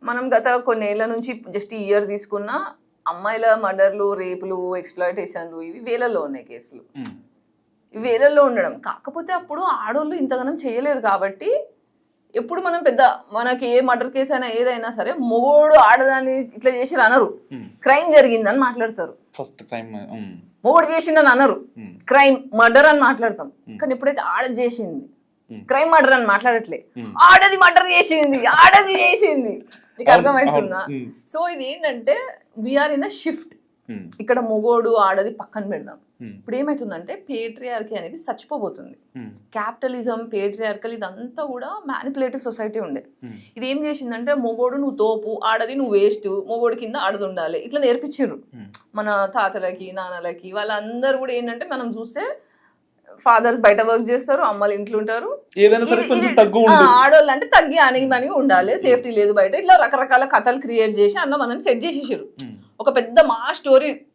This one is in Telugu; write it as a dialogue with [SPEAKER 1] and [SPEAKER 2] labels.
[SPEAKER 1] మనం గత కొన్నేళ్ల నుంచి జస్ట్ ఈ ఇయర్ తీసుకున్న అమ్మాయిల మర్డర్లు, రేపులు, ఎక్స్‌ప్లాయిటేషన్‌లు ఇవి వేలల్లో ఉన్నాయి కేసులు. ఇవి వేలల్లో ఉండడం. కాకపోతే అప్పుడు ఆడోళ్ళు ఇంతగనం చేయలేదు కాబట్టి ఎప్పుడు మనం మనకి ఏ మర్డర్ కేసు అయినా ఏదైనా సరే మొగోడు ఆడదాన్ని ఇట్లా చేసిరు అనరు. క్రైమ్ జరిగిందని మాట్లాడతారు.
[SPEAKER 2] ఫస్ట్ క్రైమ్
[SPEAKER 1] మొగోడు చేసిండని అనరు. క్రైమ్ మర్డర్ అని మాట్లాడతాం. కానీ ఎప్పుడైతే ఆడది చేసింది క్రైమ్ మర్డర్ అని మాట్లాడట్లే. ఆడది మర్డర్ చేసింది, ఆడది చేసింది. నీకు అర్థమవుతుందా? సో ఇది ఏంటంటే వీఆర్ ఇన్ అ షిఫ్ట్. ఇక్కడ మొగోడు ఆడది పక్కన పెడదాం. ఇప్పుడు ఏమైతుందంటే పేట్రియార్కీ అనేది చచ్చిపోబోతుంది. క్యాపిటలిజం, పేట్రియార్కల్ ఇదంతా కూడా మ్యానిపులేటివ్ సొసైటీ ఉండే. ఇది ఏం చేసిందంటే మొగోడు నువ్వు తోపు, ఆడది నువ్వు వేస్ట్, మొగోడు కింద ఆడది ఉండాలి ఇట్లా నేర్పించారు మన తాతలకి, నాన్నలకి. వాళ్ళందరూ కూడా ఏంటంటే మనం చూస్తే ఫాదర్స్ బయట వర్క్ చేస్తారు, అమ్మలు ఇంట్లో ఉంటారు. ఆడవాళ్ళు అంటే తగ్గి అణిగి ఉండాలి, సేఫ్టీ లేదు బయట. ఇట్లా రకరకాల కథలు క్రియేట్ చేసి అన్న మనం సెట్ చేసేసారు. ఒక పెద్ద మా స్టోరీ